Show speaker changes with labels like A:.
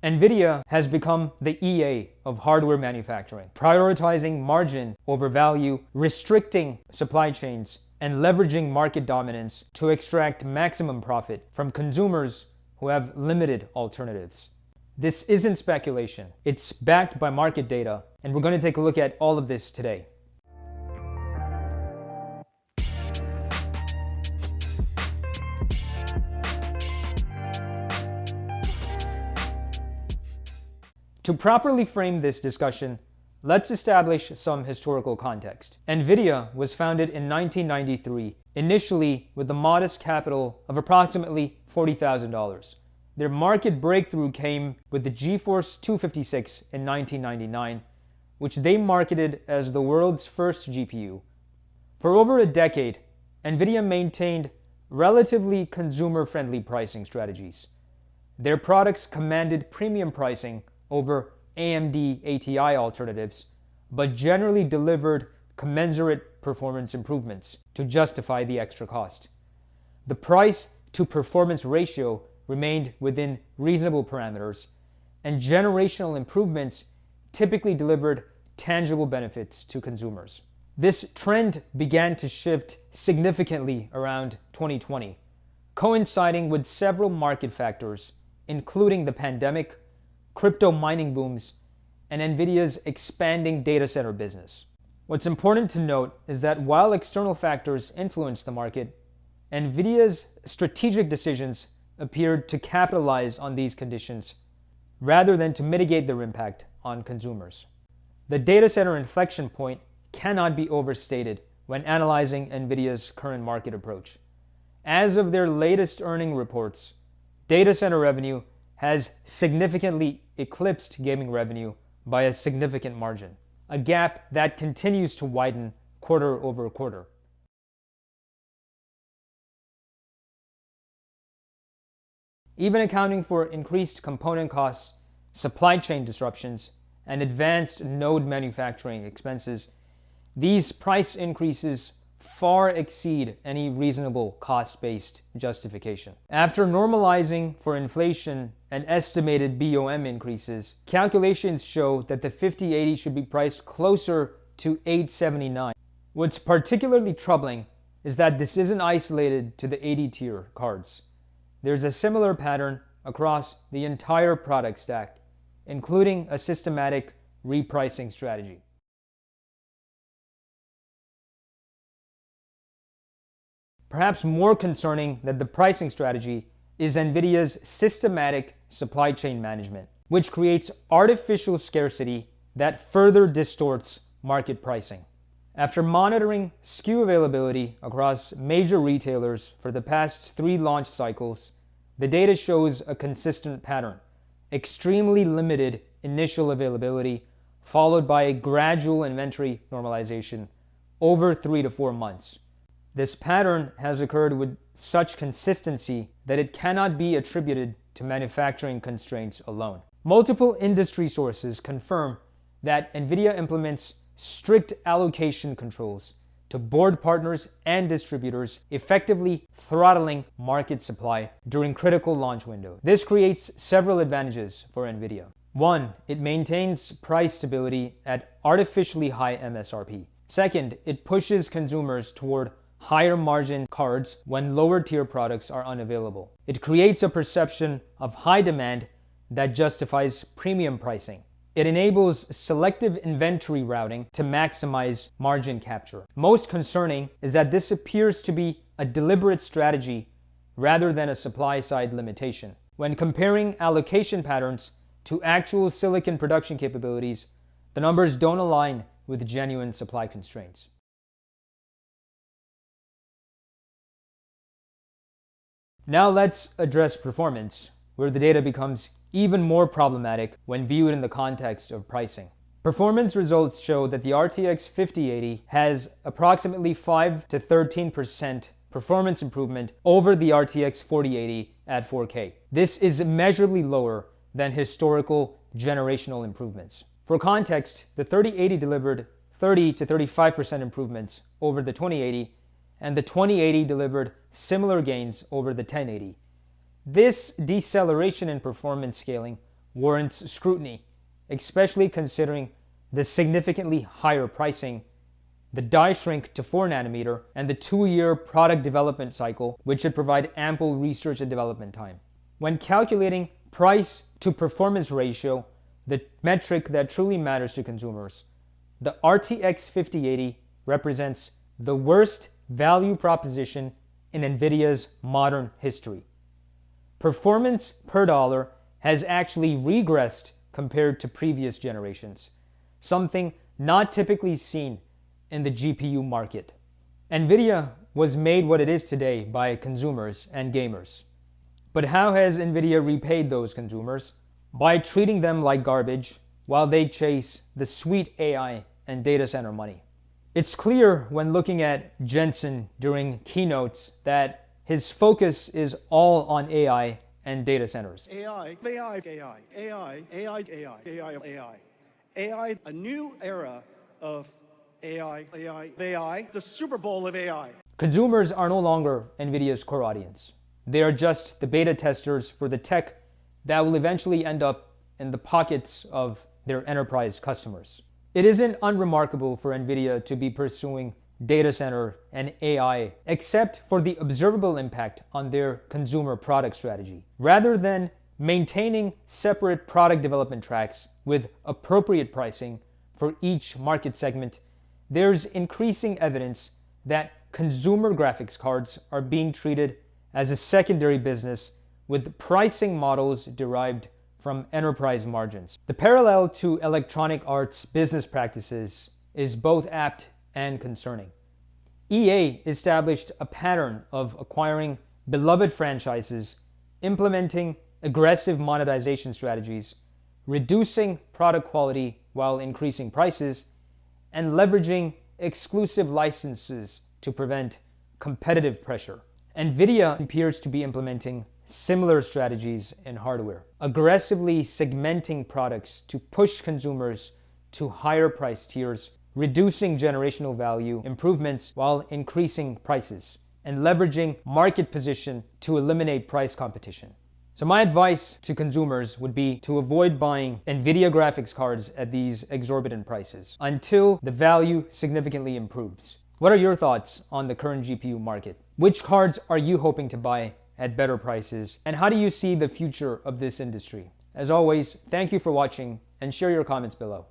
A: NVIDIA has become the EA of hardware manufacturing, prioritizing margin over value, restricting supply chains, and leveraging market dominance to extract maximum profit from consumers who have limited alternatives. This isn't speculation, it's backed by market data, and we're going to take a look at all of this today. To properly frame this discussion, let's establish some historical context. NVIDIA was founded in 1993, initially with a modest capital of approximately $40,000. Their market breakthrough came with the GeForce 256 in 1999, which they marketed as the world's first GPU. For over a decade, NVIDIA maintained relatively consumer-friendly pricing strategies. Their products commanded premium pricing over AMD ATI alternatives, but generally delivered commensurate performance improvements to justify the extra cost. The price to performance ratio remained within reasonable parameters, and generational improvements typically delivered tangible benefits to consumers. This trend began to shift significantly around 2020, coinciding with several market factors, including the pandemic, crypto mining booms, and NVIDIA's expanding data center business. What's important to note is that while external factors influenced the market, NVIDIA's strategic decisions appeared to capitalize on these conditions rather than to mitigate their impact on consumers. The data center inflection point cannot be overstated when analyzing NVIDIA's current market approach. As of their latest earnings reports, data center revenue has significantly eclipsed gaming revenue by a significant margin, a gap that continues to widen quarter over quarter. Even accounting for increased component costs, supply chain disruptions, and advanced node manufacturing expenses, these price increases far exceed any reasonable cost-based justification. After normalizing for inflation and estimated BOM increases, calculations show that the 5080 should be priced closer to $879. What's particularly troubling is that this isn't isolated to the 80 tier cards. There's a similar pattern across the entire product stack, including a systematic repricing strategy. Perhaps more concerning than the pricing strategy is NVIDIA's systematic supply chain management, which creates artificial scarcity that further distorts market pricing. After monitoring SKU availability across major retailers for the past 3 launch cycles, the data shows a consistent pattern: extremely limited initial availability, followed by a gradual inventory normalization over 3 to 4 months. This pattern has occurred with such consistency that it cannot be attributed to manufacturing constraints alone. Multiple industry sources confirm that NVIDIA implements strict allocation controls to board partners and distributors, effectively throttling market supply during critical launch windows. This creates several advantages for NVIDIA. 1, it maintains price stability at artificially high MSRP. Second, it pushes consumers toward higher margin cards when lower tier products are unavailable. It creates a perception of high demand that justifies premium pricing. It enables selective inventory routing to maximize margin capture. Most concerning is that this appears to be a deliberate strategy rather than a supply-side limitation. When comparing allocation patterns to actual silicon production capabilities, the numbers don't align with genuine supply constraints. Now let's address performance, where the data becomes even more problematic when viewed in the context of pricing. Performance results show that the RTX 5080 has approximately 5 to 13% performance improvement over the RTX 4080 at 4K. This is measurably lower than historical generational improvements. For context, the 3080 delivered 30 to 35% improvements over the 2080, and the 2080 delivered similar gains over the 1080. This deceleration in performance scaling warrants scrutiny, especially considering the significantly higher pricing, the die shrink to 4 nanometer, and the 2-year product development cycle, which should provide ample research and development time. When calculating price to performance ratio, the metric that truly matters to consumers, the RTX 5080 represents the worst value proposition in NVIDIA's modern history. Performance per dollar has actually regressed compared to previous generations, something not typically seen in the GPU market. NVIDIA was made what it is today by consumers and gamers. But how has NVIDIA repaid those consumers? By treating them like garbage while they chase the sweet AI and data center money. It's clear when looking at Jensen during keynotes that his focus is all on AI and data centers.
B: AI, a new era of AI, the Super Bowl of AI.
A: Consumers are no longer NVIDIA's core audience. They are just the beta testers for the tech that will eventually end up in the pockets of their enterprise customers. It isn't unremarkable for NVIDIA to be pursuing data center and AI, except for the observable impact on their consumer product strategy. Rather than maintaining separate product development tracks with appropriate pricing for each market segment, there's increasing evidence that consumer graphics cards are being treated as a secondary business with pricing models derived from enterprise margins. The parallel to Electronic Arts business practices is both apt and concerning. EA established a pattern of acquiring beloved franchises, implementing aggressive monetization strategies, reducing product quality while increasing prices, and leveraging exclusive licenses to prevent competitive pressure. NVIDIA appears to be implementing similar strategies in hardware, aggressively segmenting products to push consumers to higher price tiers, reducing generational value improvements while increasing prices, and leveraging market position to eliminate price competition. So my advice to consumers would be to avoid buying NVIDIA graphics cards at these exorbitant prices until the value significantly improves. What are your thoughts on the current GPU market? Which cards are you hoping to buy at better prices? And how do you see the future of this industry? As always, thank you for watching and share your comments below.